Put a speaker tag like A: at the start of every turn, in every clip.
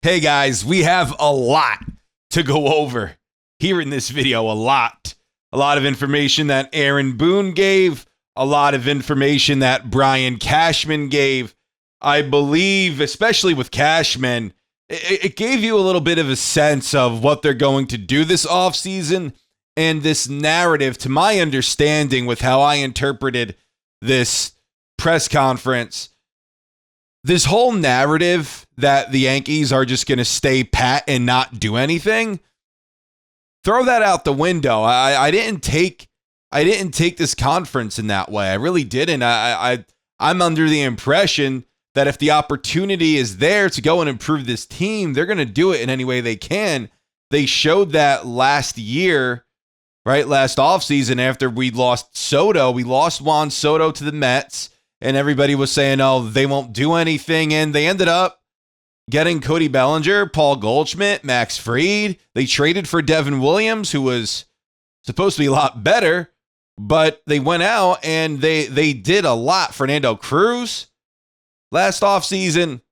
A: Hey guys, we have a lot to go over here in this video. A lot of information that Aaron Boone gave, a lot of information that Brian Cashman gave. I believe, especially with Cashman, it gave you a little bit of a sense of what they're going to do this offseason and this narrative, to my understanding, with how I interpreted this press conference. This whole narrative that the Yankees are just going to stay pat and not do anything, throw that out the window. I didn't take this conference in that way. I really didn't. I'm under the impression that if the opportunity is there to go and improve this team, they're going to do it in any way they can. They showed that last year, right? Last offseason, after we lost Soto. We lost Juan Soto to the Mets. And everybody was saying, oh, they won't do anything. And they ended up getting Cody Bellinger, Paul Goldschmidt, Max Fried. They traded for Devin Williams, who was supposed to be a lot better. But they went out and they did a lot. Fernando Cruz last offseason.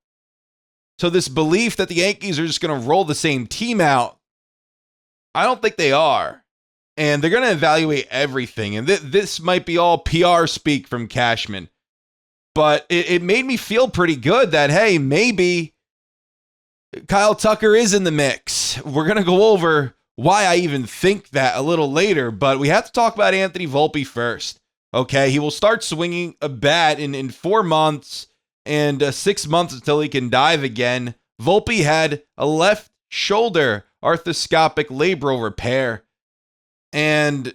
A: So this belief that the Yankees are just going to roll the same team out, I don't think they are. And they're going to evaluate everything. And this might be all PR speak from Cashman. But it made me feel pretty good that, hey, maybe Kyle Tucker is in the mix. We're going to go over why I even think that a little later. But we have to talk about Anthony Volpe first. Okay, he will start swinging a bat in 4 months and 6 months until he can dive again. Volpe had a left shoulder arthroscopic labral repair. And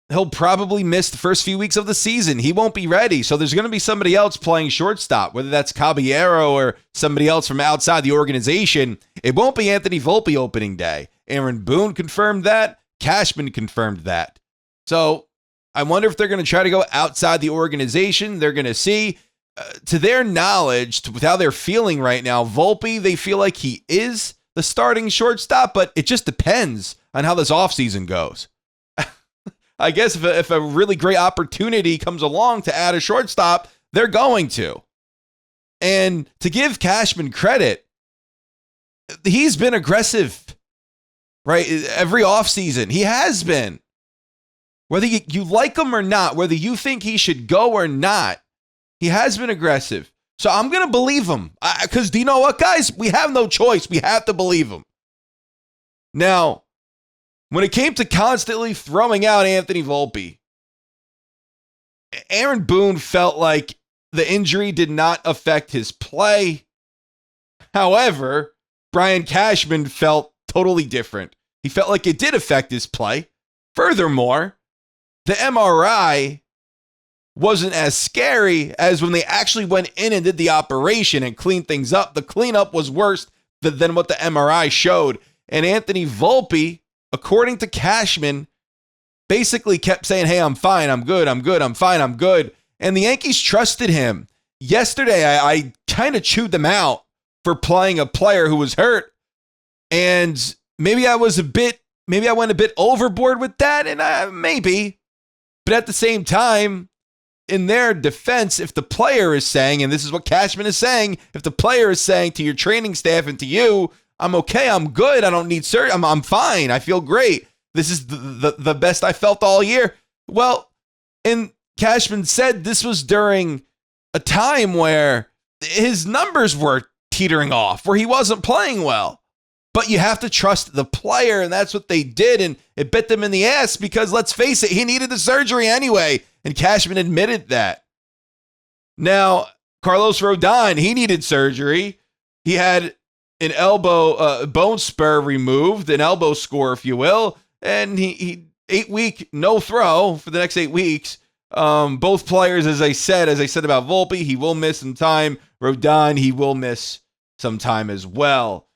A: he'll probably miss the first few weeks of the season. He won't be ready. So there's going to be somebody else playing shortstop, whether that's Caballero or somebody else from outside the organization. It won't be Anthony Volpe opening day. Aaron Boone confirmed that. Cashman confirmed that. So I wonder if they're going to try to go outside the organization. They're going to see, to their knowledge, with how they're feeling right now, Volpe, they feel like he is the starting shortstop, but it just depends on how this offseason goes. I guess if a really great opportunity comes along to add a shortstop, they're going to. And to give Cashman credit, he's been aggressive, right? Every offseason, he has been. Whether you like him or not, whether you think he should go or not, he has been aggressive. So I'm going to believe him. Because do you know what, guys? We have no choice. We have to believe him. Now, when it came to constantly throwing out Anthony Volpe, Aaron Boone felt like the injury did not affect his play. However, Brian Cashman felt totally different. He felt like it did affect his play. Furthermore, the MRI wasn't as scary as when they actually went in and did the operation and cleaned things up. The cleanup was worse than what the MRI showed. And Anthony Volpe, according to Cashman, basically kept saying, hey, I'm fine, I'm good, I'm good, I'm fine, I'm good. And the Yankees trusted him. Yesterday, I kind of chewed them out for playing a player who was hurt. And maybe I went a bit overboard with that, and maybe. But at the same time, in their defense, if the player is saying, and this is what Cashman is saying, if the player is saying to your training staff and to you, I'm okay, I'm good, I don't need surgery, I'm fine, I feel great. This is the best I felt all year. Well, and Cashman said this was during a time where his numbers were teetering off, where he wasn't playing well. But you have to trust the player, and that's what they did, and it bit them in the ass because, let's face it, he needed the surgery anyway, and Cashman admitted that. Now, Carlos Rodon, he needed surgery. He had an elbow bone spur removed, an elbow score, if you will, and he 8-week no throw for the next 8 weeks. Both players, as I said about Volpe, he will miss some time. Rodon, he will miss some time as well.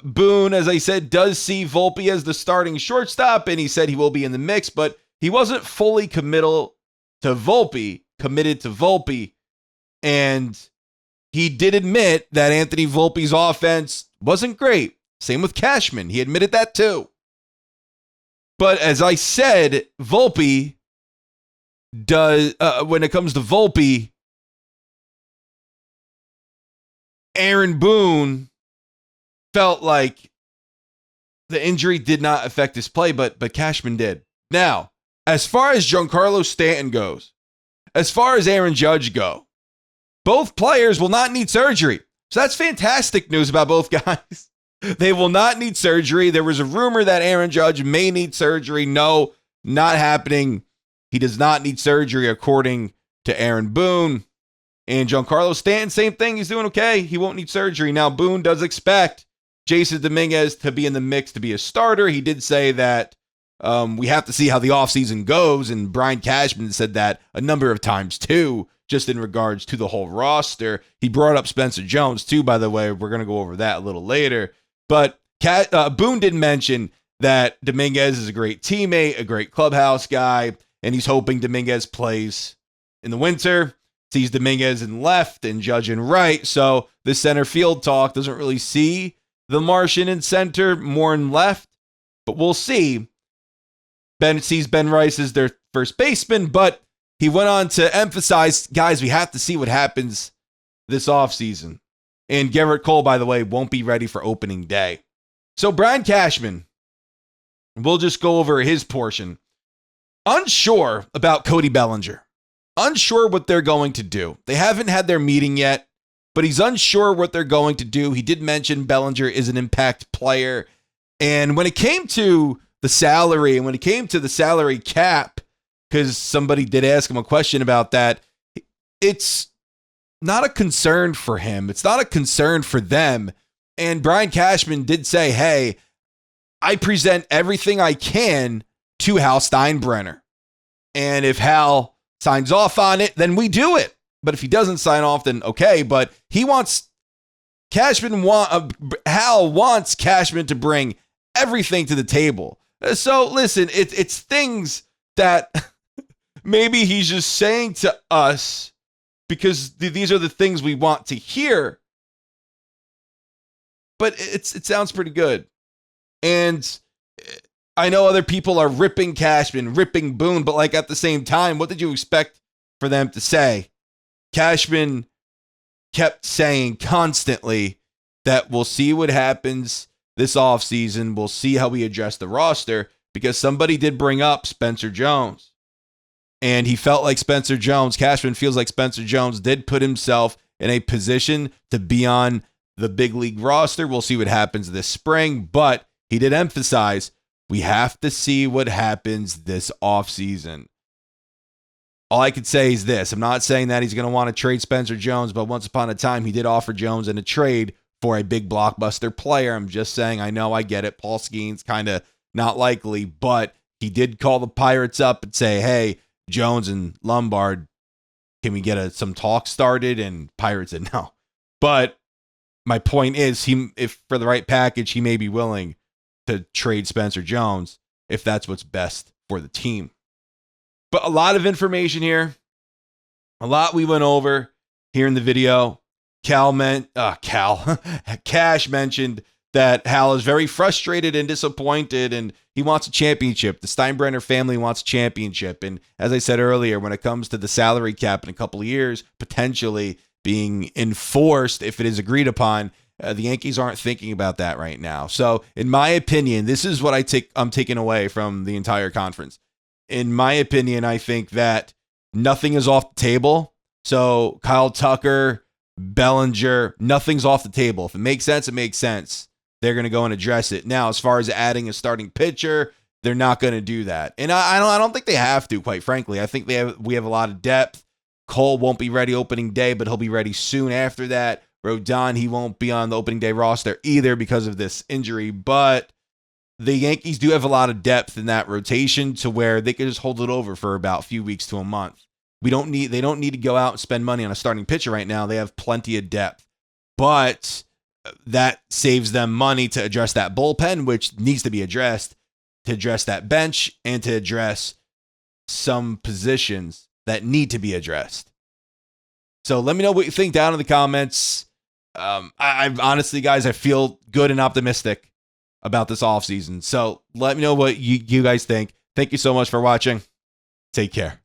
A: Boone, as I said, does see Volpe as the starting shortstop, and he said he will be in the mix, but he wasn't fully committed to Volpe, and he did admit that Anthony Volpe's offense wasn't great. Same with Cashman. He admitted that too. But as I said, Volpe does, when it comes to Volpe, Aaron Boone felt like the injury did not affect his play, but Cashman did. Now, as far as Giancarlo Stanton goes, as far as Aaron Judge go, both players will not need surgery. So that's fantastic news about both guys. They will not need surgery. There was a rumor that Aaron Judge may need surgery. No, not happening. He does not need surgery, according to Aaron Boone. And Giancarlo Stanton, same thing. He's doing okay. He won't need surgery. Now, Boone does expect Jason Dominguez to be in the mix to be a starter. He did say that we have to see how the offseason goes. And Brian Cashman said that a number of times, too, just in regards to the whole roster. He brought up Spencer Jones, too, by the way. We're going to go over that a little later. But Boone did mention that Dominguez is a great teammate, a great clubhouse guy, and he's hoping Dominguez plays in the winter. Sees Dominguez in left and Judge in right. So the center field talk doesn't really see the Martian in center, more in left. But we'll see. Ben sees Ben Rice as their first baseman, but he went on to emphasize, guys, we have to see what happens this offseason. And Garrett Cole, by the way, won't be ready for opening day. So Brian Cashman, we'll just go over his portion. Unsure about Cody Bellinger. Unsure what they're going to do. They haven't had their meeting yet, but he's unsure what they're going to do. He did mention Bellinger is an impact player. And when it came to the salary and when it came to the salary cap, because somebody did ask him a question about that, it's not a concern for him. It's not a concern for them. And Brian Cashman did say, hey, I present everything I can to Hal Steinbrenner. And if Hal signs off on it, then we do it. But if he doesn't sign off, then okay. But Hal wants Cashman to bring everything to the table. So listen, it's things that maybe he's just saying to us because these are the things we want to hear. But it sounds pretty good. And I know other people are ripping Cashman, ripping Boone, but like at the same time, what did you expect for them to say? Cashman kept saying constantly that we'll see what happens this offseason. We'll see how we address the roster because somebody did bring up Spencer Jones. And he felt like Cashman feels like Spencer Jones did put himself in a position to be on the big league roster. We'll see what happens this spring, but he did emphasize we have to see what happens this offseason. All I could say is this. I'm not saying that he's going to want to trade Spencer Jones, but once upon a time, he did offer Jones in a trade for a big blockbuster player. I'm just saying, I know, I get it. Paul Skeens kind of not likely, but he did call the Pirates up and say, hey, Jones and Lombard, can we get some talk started? And Pirates said no. But my point is, if for the right package, he may be willing to trade Spencer Jones if that's what's best for the team. But a lot of information here. A lot we went over here in the video. Cash mentioned that Hal is very frustrated and disappointed, and he wants a championship. The Steinbrenner family wants a championship. And as I said earlier, when it comes to the salary cap in a couple of years, potentially being enforced if it is agreed upon, the Yankees aren't thinking about that right now. So in my opinion, this is what I'm taking away from the entire conference. In my opinion, I think that nothing is off the table. So Kyle Tucker, Bellinger, nothing's off the table. If it makes sense, it makes sense. They're going to go and address it. Now, as far as adding a starting pitcher, they're not going to do that. And I don't think they have to, quite frankly. I think we have a lot of depth. Cole won't be ready opening day, but he'll be ready soon after that. Rodon, he won't be on the opening day roster either because of this injury. But the Yankees do have a lot of depth in that rotation to where they can just hold it over for about a few weeks to a month. They don't need to go out and spend money on a starting pitcher right now. They have plenty of depth. But that saves them money to address that bullpen, which needs to be addressed, to address that bench, and to address some positions that need to be addressed. So let me know what you think down in the comments. I honestly, guys, I feel good and optimistic about this offseason. So let me know what you guys think. Thank you so much for watching. Take care.